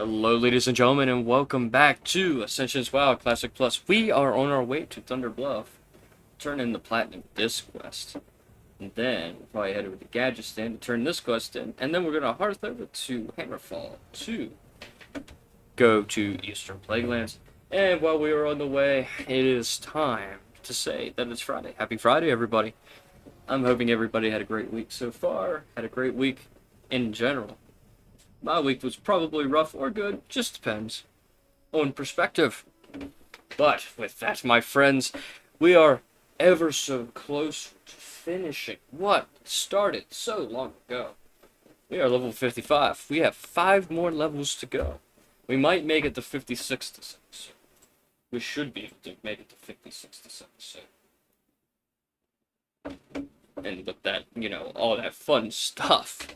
Hello, ladies and gentlemen, and welcome back to Ascension WoW Classic Plus. We are on our way to Thunder Bluff, turn in the Platinum Disc quest, and then we'll probably head over to Gadget Stand to turn this quest in, and then we're going to hearth over to Hammerfall to go to Eastern Plaguelands. And while we are on the way, it is time to say that it's Friday. Happy Friday, everybody. I'm hoping everybody had a great week so far, had a great week in general. My week was probably rough or good, just depends on perspective. But with that, my friends, we are ever so close to finishing what started so long ago. We are level 55. We have 5 more levels to go. We might make it to 56 this episode. We should be able to make it to 56 this episode. And with that, all that fun stuff.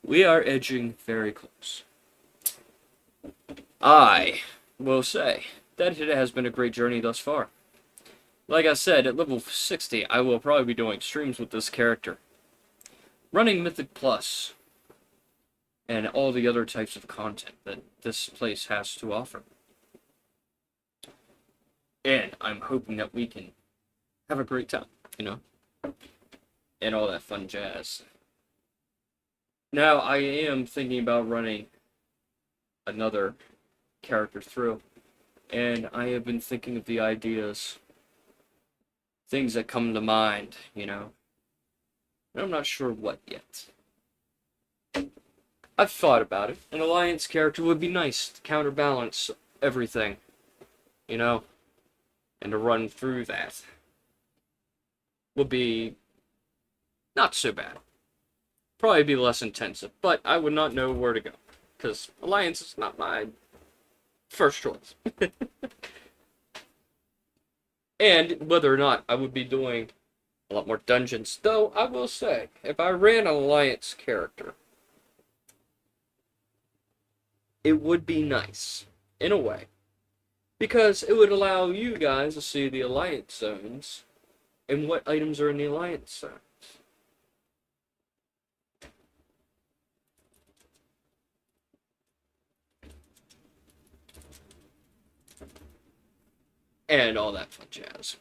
We are edging very close. I will say that it has been a great journey thus far. Like I said, at level 60, I will probably be doing streams with this character, running Mythic Plus, and all the other types of content that this place has to offer. And I'm hoping that we can have a great time, and all that fun jazz. Now, I am thinking about running another character through, and I have been thinking of the ideas, things that come to mind, and I'm not sure what yet. I've thought about it. An alliance character would be nice to counterbalance everything, and to run through that would be not so bad. Probably be less intensive, but I would not know where to go, because Alliance is not my first choice. And whether or not I would be doing a lot more dungeons, though I will say, if I ran an Alliance character, it would be nice, in a way, because it would allow you guys to see the Alliance zones, and what items are in the Alliance zone. And all that fun jazz.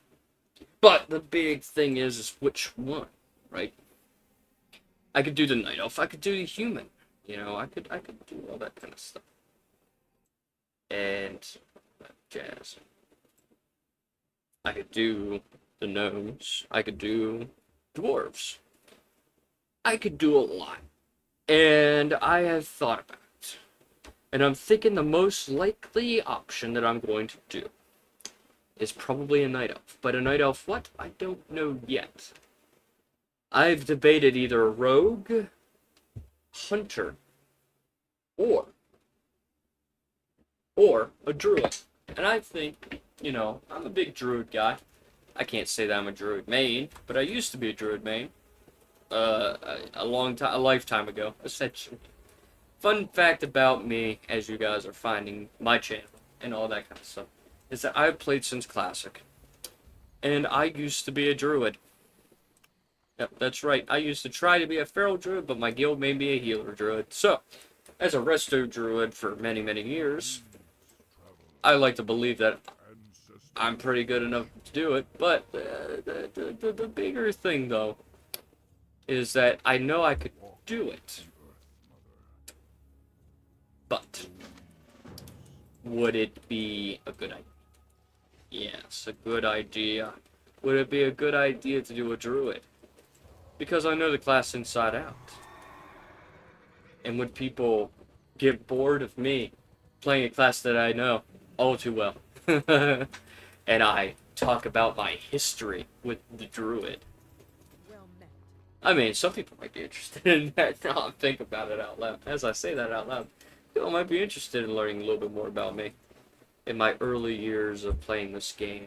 But the big thing is which one, right? I could do the Night Elf, I could do the Human, I could do all that kind of stuff. And that jazz. I could do the Gnomes, I could do Dwarves. I could do a lot. And I have thought about it. And I'm thinking the most likely option that I'm going to do is probably a Night Elf. But a Night Elf what? I don't know yet. I've debated either a Rogue, Hunter, or a Druid. And I think, I'm a big Druid guy. I can't say that I'm a Druid main, but I used to be a Druid main. A lifetime ago, essentially. Fun fact about me, as you guys are finding my channel and all that kind of stuff, is that I've played since Classic. And I used to be a Druid. Yep, that's right. I used to try to be a Feral Druid, but my guild made me a Healer Druid. So, as a Resto Druid for many, many years, I like to believe that I'm pretty good enough to do it. But the bigger thing, though, is that I know I could do it. But would it be a good idea? Yes, a good idea. Would it be a good idea to do a Druid? Because I know the class inside out. And would people get bored of me playing a class that I know all too well? And I talk about my history with the Druid. I mean, some people might be interested in that. Now I'm thinking about it out loud. As I say that out loud, people might be interested in learning a little bit more about me in my early years of playing this game.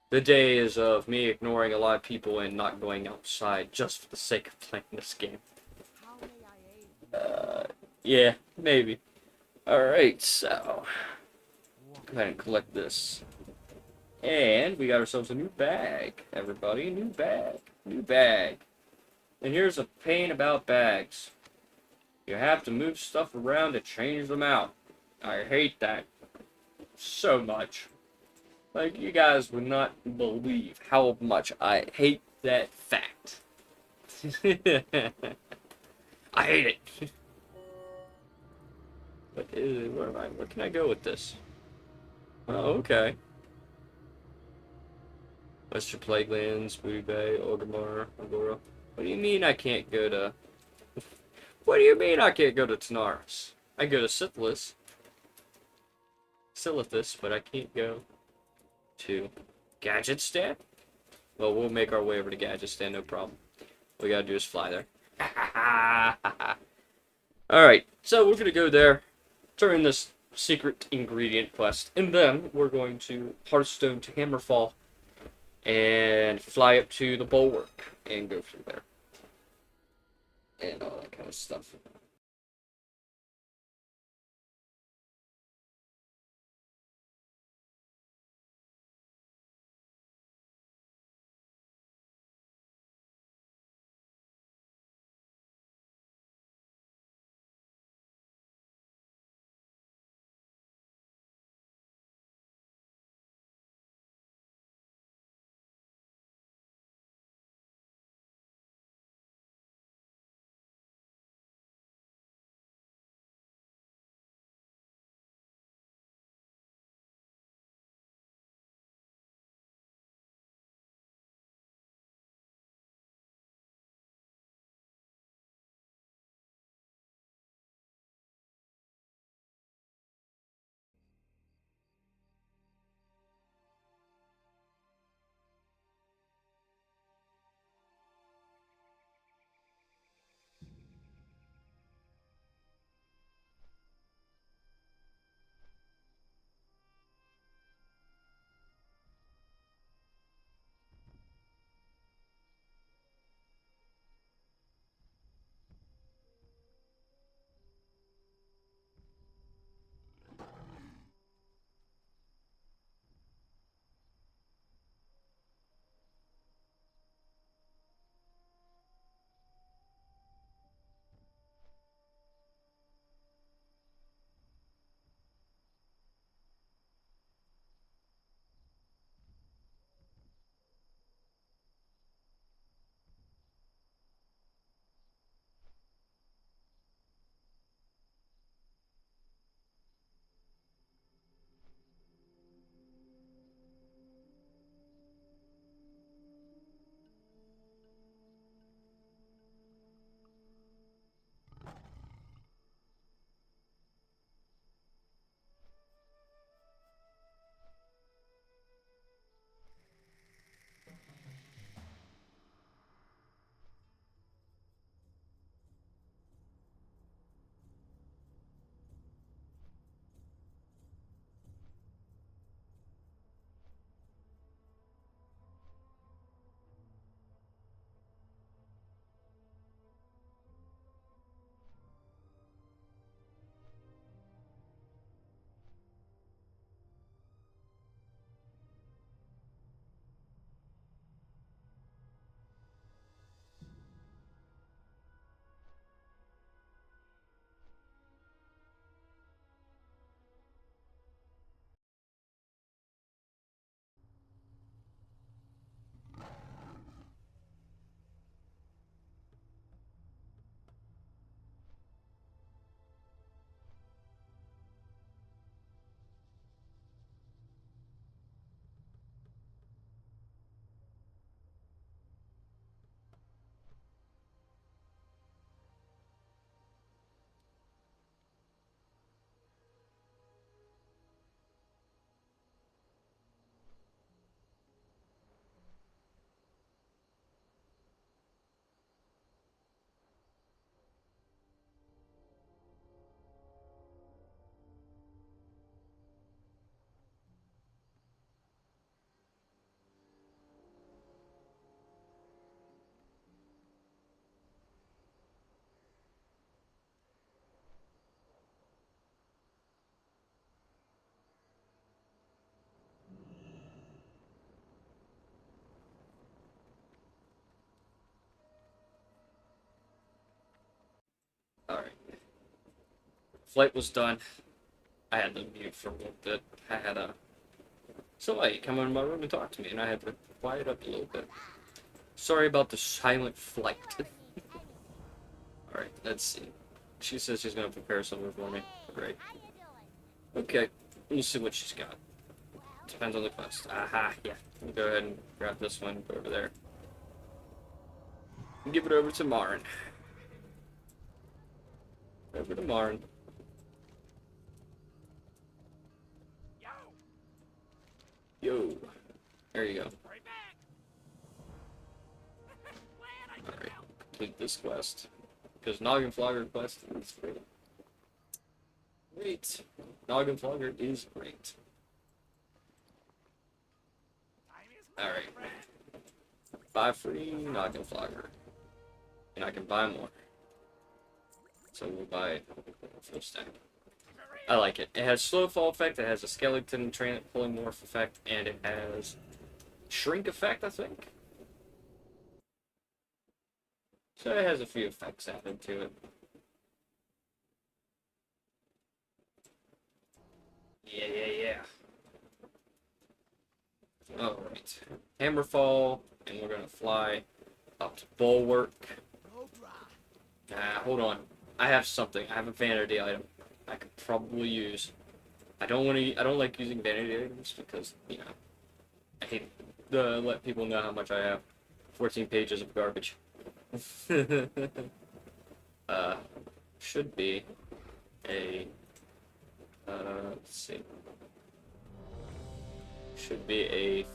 The days of me ignoring a lot of people and not going outside just for the sake of playing this game. Yeah, maybe. Alright, so go ahead and collect this. And we got ourselves a new bag, everybody. A new bag. New bag. And here's a pain about bags. You have to move stuff around to change them out. I hate that so much. Like, you guys would not believe how much I hate that fact. I hate it. Where am I? Where can I go with this? Oh, okay. Western Plaguelands, Booty Bay, Orgrimmar, Agora. What do you mean I can't go to... What do you mean I can't go to Tanaris? I go to Silithus, but I can't go to Gadgetstan? Well, we'll make our way over to Gadgetstan, no problem. All we gotta do is fly there. Alright, so we're gonna go there during this secret ingredient quest, and then we're going to Hearthstone to Hammerfall and fly up to the Bulwark and go through there. And all that kind of stuff. Alright. Flight was done. I had to mute for a little bit. I had somebody come into my room and talk to me, and I had to quiet up a little bit. Sorry about the silent flight. Alright, let's see. She says she's gonna prepare something for me. Great. Okay, let's see what she's got. Depends on the quest. Aha, yeah. We'll go ahead and grab this one, go over there. And give it over to Marin. Over to Marin. Yo. There you go. Alright, complete this quest. Because Noggin Flogger quest is great. Great. Noggin Flogger is great. Alright. Buy free Noggin Flogger. And I can buy more. So we'll buy full stack. I like it. It has slow fall effect, it has a skeleton polymorph effect, and it has shrink effect, I think. So it has a few effects added to it. Yeah. Alright. Hammerfall, and we're gonna fly up to Bulwark. Hold on. I have something. I have a vanity item I could probably use. I don't like using vanity items because, you know, I hate to let people know how much I have. 14 pages of garbage. Should be a, let's see. Should be a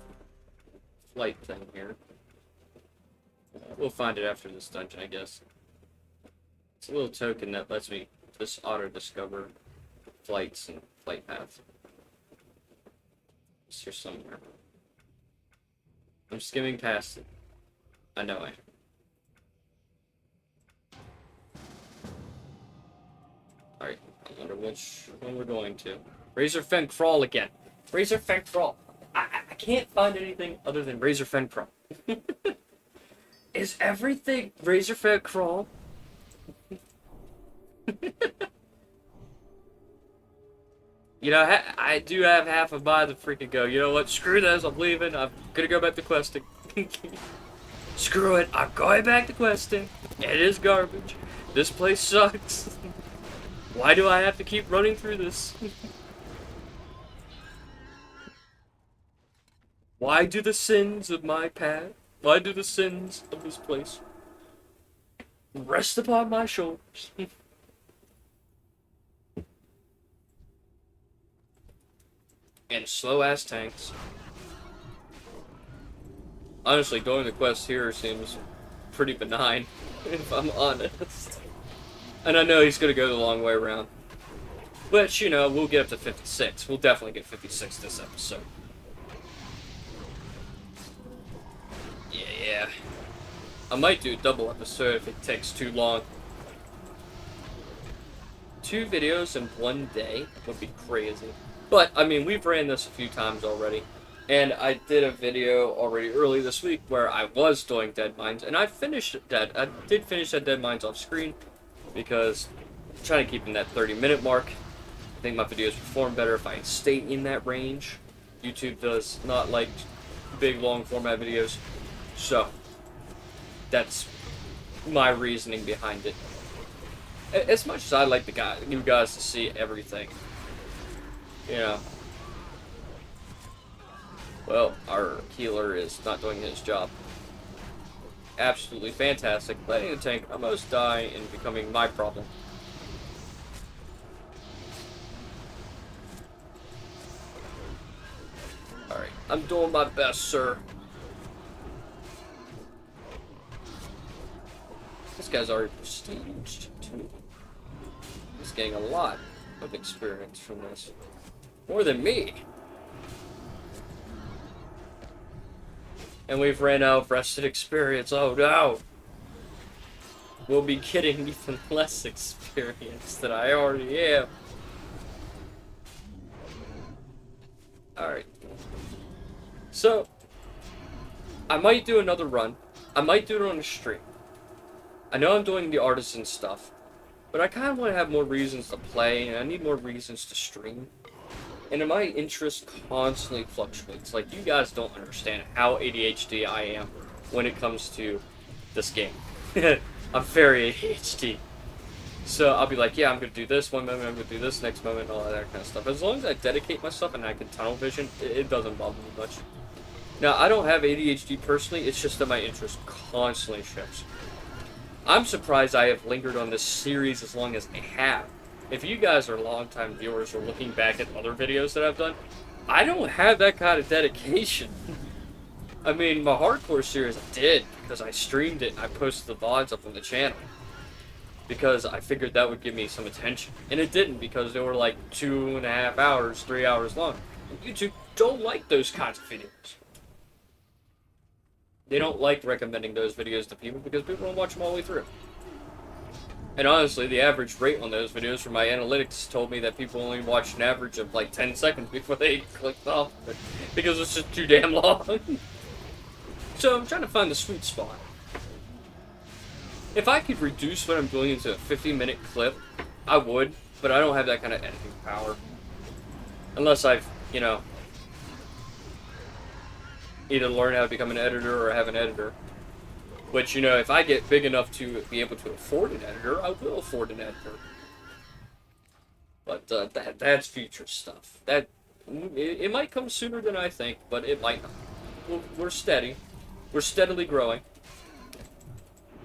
flight thing here. We'll find it after this dungeon, I guess. It's a little token that lets me just auto-discover flights and flight paths. It's here somewhere. I'm skimming past it. I know I am. Alright, I wonder which one we're going to. Razorfen Crawl again. Razorfen Crawl. I can't find anything other than Razorfen Crawl. Is everything Razorfen Crawl? You know, I do have half a mind to freaking go. You know what? Screw this. I'm leaving. I'm gonna go back to questing. Screw it. I'm going back to questing. It is garbage. This place sucks. Why do I have to keep running through this? Why do the sins of my path? Why do the sins of this place rest upon my shoulders? And slow-ass tanks. Honestly, going the quest here seems pretty benign, if I'm honest. And I know he's gonna go the long way around. But, you know, we'll get up to 56. We'll definitely get 56 this episode. Yeah. I might do a double episode if it takes too long. 2 videos in one day would be crazy. But, I mean, we've ran this a few times already. And I did a video already early this week where I was doing Dead Mines. And I finished that. I did finish that Dead Mines off screen. Because I'm trying to keep in that 30-minute mark. I think my videos perform better if I stay in that range. YouTube does not like big, long format videos. So, that's my reasoning behind it. As much as I like you guys to see everything, you know. Well, our healer is not doing his job. Absolutely fantastic. Letting the tank almost die and becoming my problem. Alright, I'm doing my best, sir. This guy's already prestiged, too. He's getting a lot of experience from this. More than me. And we've ran out of rested experience. Oh no! We'll be getting even less experience than I already am. Alright. So, I might do another run. I might do it on a stream. I know I'm doing the artisan stuff. But I kind of want to have more reasons to play, and I need more reasons to stream. And my interest constantly fluctuates. Like, you guys don't understand how ADHD I am when it comes to this game. I'm very ADHD. So I'll be like, yeah, I'm going to do this one moment, I'm going to do this next moment, all that kind of stuff. As long as I dedicate myself and I can tunnel vision, it doesn't bother me much. Now, I don't have ADHD personally, it's just that my interest constantly shifts. I'm surprised I have lingered on this series as long as I have. If you guys are longtime viewers or looking back at other videos that I've done, I don't have that kind of dedication. I mean, my hardcore series I did because I streamed it and I posted the VODs up on the channel. Because I figured that would give me some attention. And it didn't, because they were like 2.5 hours, 3 hours long. And YouTube don't like those kinds of videos. They don't like recommending those videos to people because people don't watch them all the way through. And honestly, the average rate on those videos from my analytics told me that people only watched an average of like 10 seconds before they clicked off. Because it's just too damn long. So I'm trying to find the sweet spot. If I could reduce what I'm doing into a 50-minute clip, I would, but I don't have that kind of editing power. Unless I've, you know, either learn how to become an editor or have an editor. Which, you know, if I get big enough to be able to afford an editor, I will afford an editor. But that's future stuff. It might come sooner than I think, but it might not. We're steady. We're steadily growing.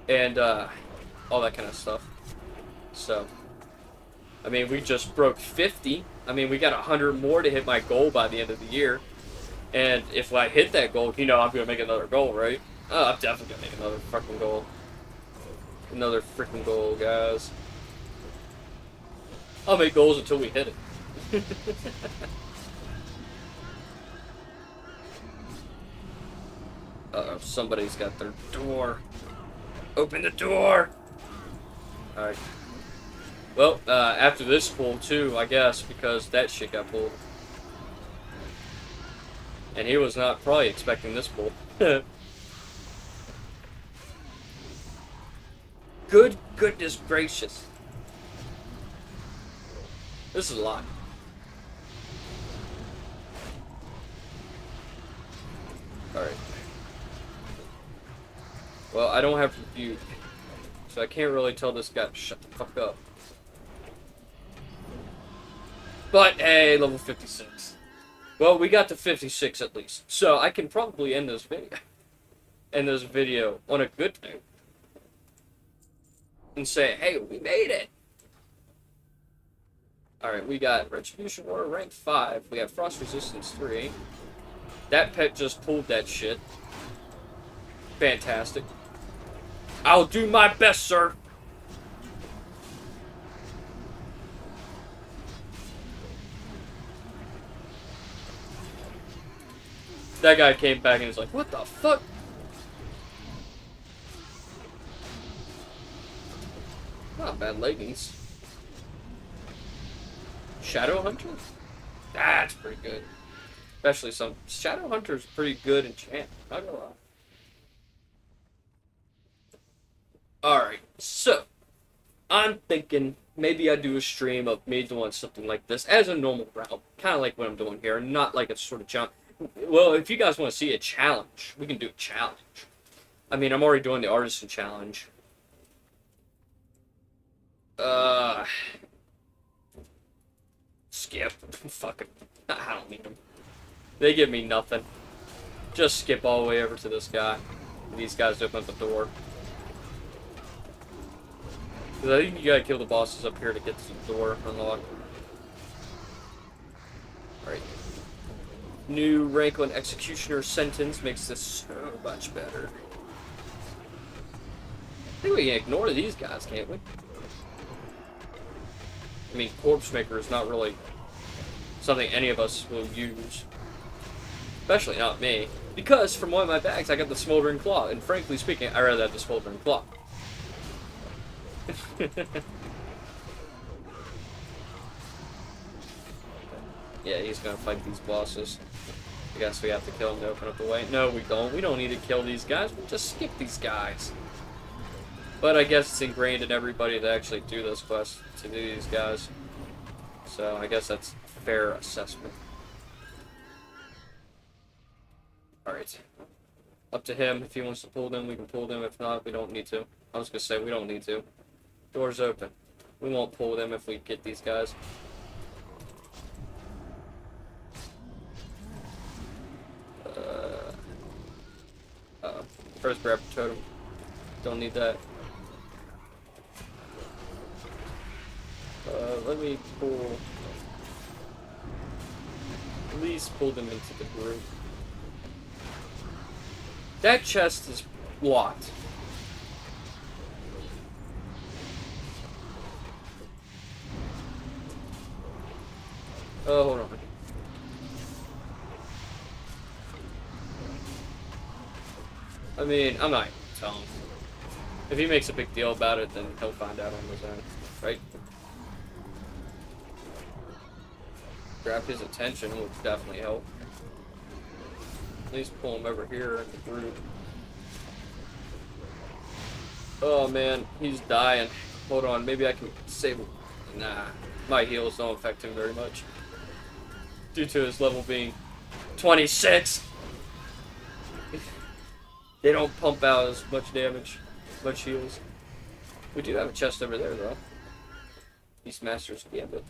And all that kind of stuff. So, I mean, we just broke 50. I mean, we got 100 more to hit my goal by the end of the year. And if I hit that goal, you know I'm going to make another goal, right? Oh, I'm definitely going to make another fucking goal. Another freaking goal, guys. I'll make goals until we hit it. Uh-oh, somebody's got their door. Open the door! Alright. Well, after this pull, too, I guess, because that shit got pulled. And he was not probably expecting this pull. Good goodness gracious. This is a lot. Alright. Well, I don't have rebuke, so I can't really tell this guy to shut the fuck up. But, hey, level 56. Well, we got to 56 at least, so I can probably end this video on a good note. And say, hey, we made it! Alright, we got Retribution Warrior rank 5, we have Frost Resistance 3. That pet just pulled that shit. Fantastic. I'll do my best, sir. That guy came back and was like, what the fuck? Not bad leggings. Shadow Hunter? That's pretty good. Especially some... Shadow Hunter's pretty good in champ. Not gonna lie. Alright, so, I'm thinking maybe I do a stream of me doing something like this as a normal route. Kind of like what I'm doing here, not like a sort of challenge. Well, if you guys want to see a challenge, we can do a challenge. I mean, I'm already doing the Artisan Challenge. Skip. Fuck it. I don't need them. They give me nothing. Just skip all the way over to this guy. These guys open up the door. Because I think you gotta kill the bosses up here to get to the door unlocked. Alright. New rank on Executioner Sentence makes this so much better. I think we can ignore these guys, can't we? I mean, Corpse Maker is not really something any of us will use. Especially not me. Because from one of my bags I got the Smoldering Claw, and frankly speaking, I'd rather have the Smoldering Claw. Yeah, he's gonna fight these bosses. I guess we have to kill him to open up the way. No, we don't. We don't need to kill these guys. We'll just skip these guys. But I guess it's ingrained in everybody to actually do this quest, to do these guys. So I guess that's a fair assessment. Alright. Up to him. If he wants to pull them, we can pull them. If not, we don't need to. I was going to say, we don't need to. Door's open. We won't pull them if we get these guys. First grab totem. Don't need that. Let me pull... At least pull them into the group. That chest is locked. Oh, hold on. I mean, I'm not telling him. If he makes a big deal about it, then he'll find out on his own, right? Grab his attention would definitely help. At least pull him over here in the group. Oh man, he's dying. Hold on, maybe I can save him. Nah, my heals don't affect him very much. Due to his level being 26. They don't pump out as much damage, much heals. We do have a chest over there though. Beastmaster's Gambit.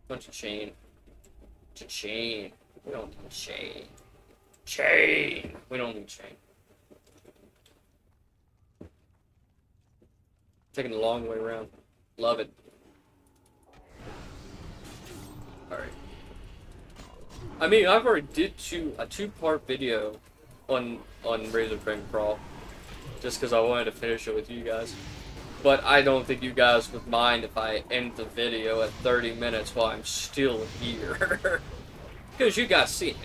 Bunch of chain. Chain. We don't need chain. Chain! We don't need chain. Taking the long way around. Love it. Alright. I mean, I've already did a two-part video on Razorfang Crawl. Just because I wanted to finish it with you guys. But I don't think you guys would mind if I end the video at 30 minutes while I'm still here. Because you guys see it.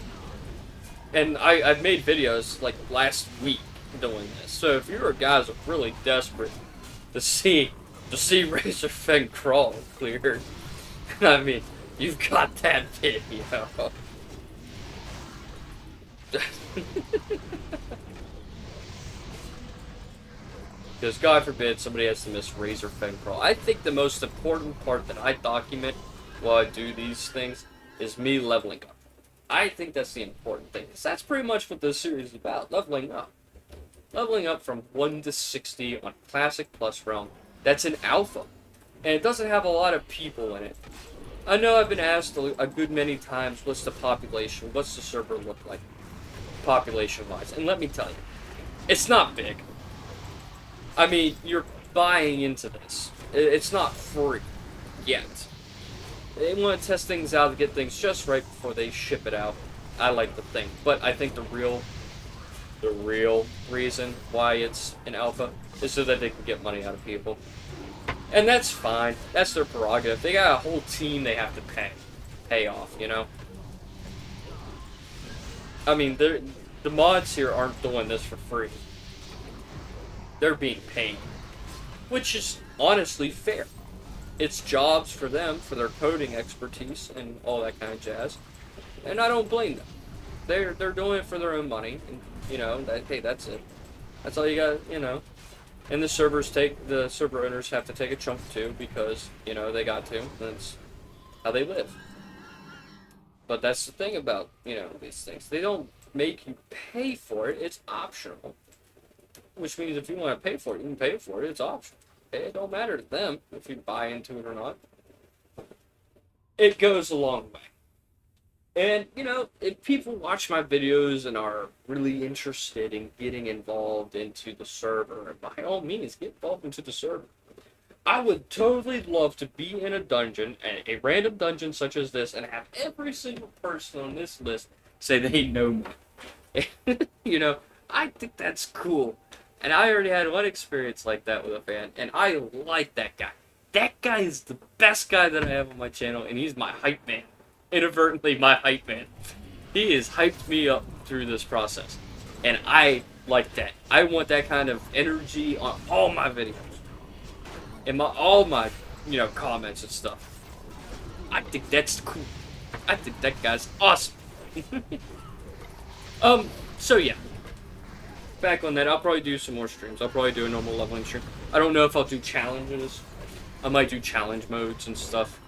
And I've made videos like last week doing this. So if you guys are really desperate to see Razorfang Crawl cleared, I mean, you've got that video. Because God forbid somebody has to miss Razorfang Crawl. I think the most important part that I document while I do these things is me leveling up. I think that's the important thing. Because that's pretty much what this series is about, leveling up. Leveling up from 1 to 60 on Classic Plus realm. That's an alpha. And it doesn't have a lot of people in it. I know I've been asked a good many times, what's the population? What's the server look like? Population-wise. And let me tell you, it's not big. I mean, you're buying into this. It's not free yet. They want to test things out to get things just right before they ship it out. I like to think. But I think the real reason why it's an alpha is so that they can get money out of people. And that's fine. That's their prerogative. They got a whole team they have to pay off, you know? I mean, the mods here aren't doing this for free. They're being paid. Which is honestly fair. It's jobs for them, for their coding expertise and all that kind of jazz. And I don't blame them. They're doing it for their own money. And, you know, hey, that's it. That's all you got, you know. And the server owners have to take a chunk too, because, you know, they got to. That's how they live. But that's the thing about, you know, these things. They don't make you pay for it. It's optional. Which means if you want to pay for it, you can pay for it. It's optional. Okay? It don't matter to them if you buy into it or not. It goes a long way. And, you know, if people watch my videos and are really interested in getting involved into the server, by all means, get involved into the server. I would totally love to be in a dungeon, a random dungeon such as this, and have every single person on this list say they know me. You know, I think that's cool. And I already had one experience like that with a fan, and I like that guy. That guy is the best guy that I have on my channel, and he's my hype man. Inadvertently my hype man. He has hyped me up through this process. And I like that. I want that kind of energy on all my videos. And all my, you know, comments and stuff. I think that's cool. I think that guy's awesome. So yeah. back on that. I'll probably do some more streams. I'll probably do a normal leveling stream. I don't know if I'll do challenges. I might do challenge modes and stuff.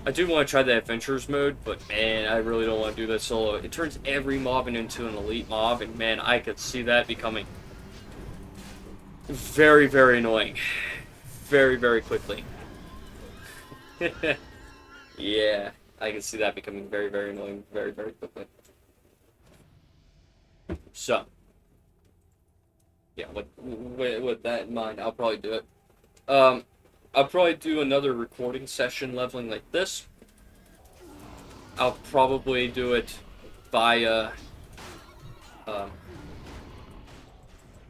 I do want to try the adventures mode, but man, I really don't want to do that solo. It turns every mob into an elite mob, and man, I could see that becoming very, very annoying. Very, very quickly. Yeah, I can see that becoming very, very annoying very, very quickly. So, yeah, with that in mind, I'll probably do it. I'll probably do another recording session leveling like this. I'll probably do it via,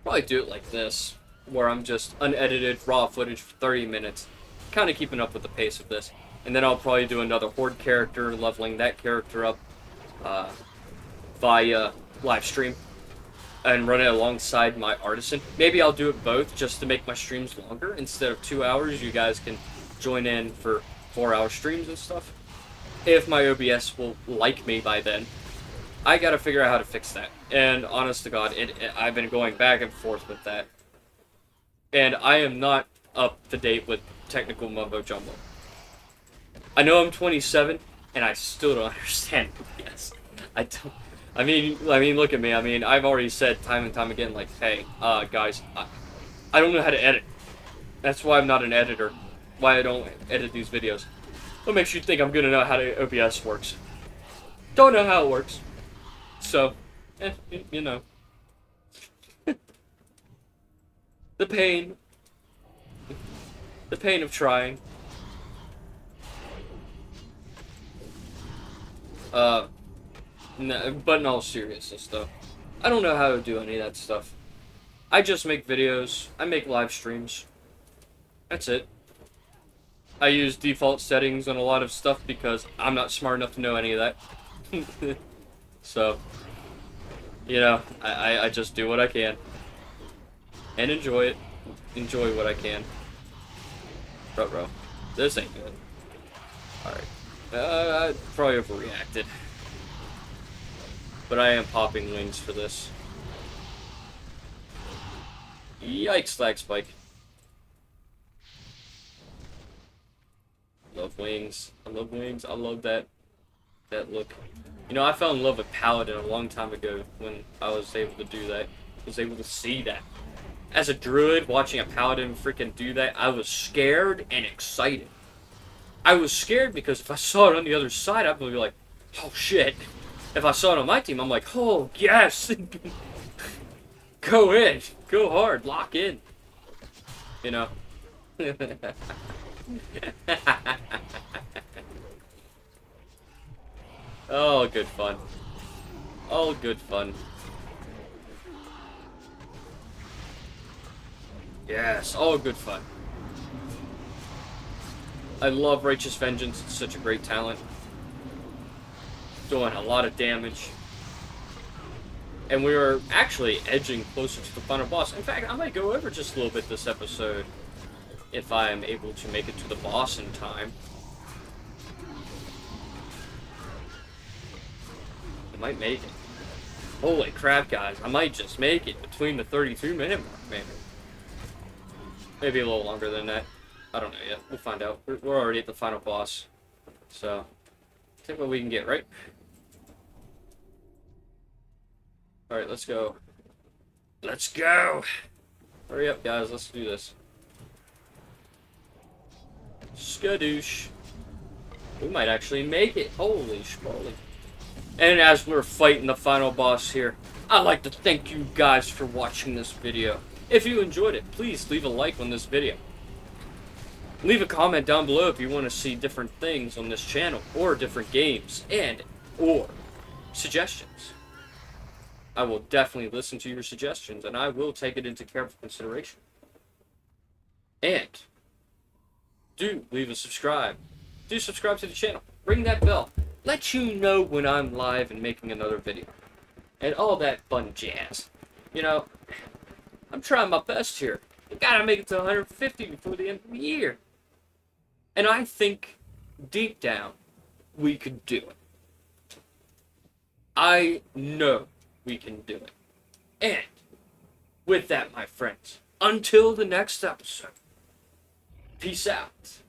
probably do it like this, where I'm just unedited raw footage for 30 minutes, kind of keeping up with the pace of this. And then I'll probably do another Horde character, leveling that character up via live stream, and run it alongside my Artisan. Maybe I'll do it both just to make my streams longer. Instead of 2 hours, you guys can join in for 4-hour streams and stuff. If my OBS will like me by then. I gotta figure out how to fix that. And honest to God, I've been going back and forth with that. And I am not up to date with technical mumbo jumbo. I know I'm 27, and I still don't understand OBS. I don't. I mean, look at me. I mean, I've already said time and time again, like, hey, guys, I don't know how to edit. That's why I'm not an editor. Why I don't edit these videos. What makes you think I'm gonna know how OBS works? Don't know how it works. So, you know. The pain. The pain of trying. No, but in all seriousness, though, I don't know how to do any of that stuff. I just make videos. I make live streams. That's it. I use default settings on a lot of stuff because I'm not smart enough to know any of that. So, you know, I just do what I can. And enjoy it. Enjoy what I can. Bro, this ain't good. Alright. I probably overreacted. But I am popping wings for this. Yikes, lag spike. Love wings. I love wings. I love that look. You know, I fell in love with Paladin a long time ago when I was able to do that. I was able to see that. As a druid, watching a Paladin freaking do that, I was scared and excited. I was scared because if I saw it on the other side, I'd be like, oh shit. If I saw it on my team, I'm like, oh, yes! Go in. Go hard. Lock in. You know? Oh, good fun. Oh, good fun. Yes, all good fun. I love Righteous Vengeance. It's such a great talent. Doing a lot of damage. And we are actually edging closer to the final boss. In fact, I might go over just a little bit this episode if I am able to make it to the boss in time. I might make it. Holy crap, guys. I might just make it between the 32-minute mark, man. Maybe a little longer than that. I don't know yet. We'll find out. We're already at the final boss. So, take what we can get, right? Alright, let's go. Let's go! Hurry up, guys. Let's do this. Skadoosh. We might actually make it. Holy schmoly. And as we're fighting the final boss here, I'd like to thank you guys for watching this video. If you enjoyed it, please leave a like on this video. Leave a comment down below if you want to see different things on this channel, or different games, or suggestions. I will definitely listen to your suggestions, and I will take it into careful consideration. And do leave a subscribe. Do subscribe to the channel. Ring that bell. Let you know when I'm live and making another video. And all that fun jazz. You know, I'm trying my best here. I gotta make it to 150 before the end of the year. And I think, deep down, we could do it. I know we can do it. And with that, my friends, until the next episode, peace out.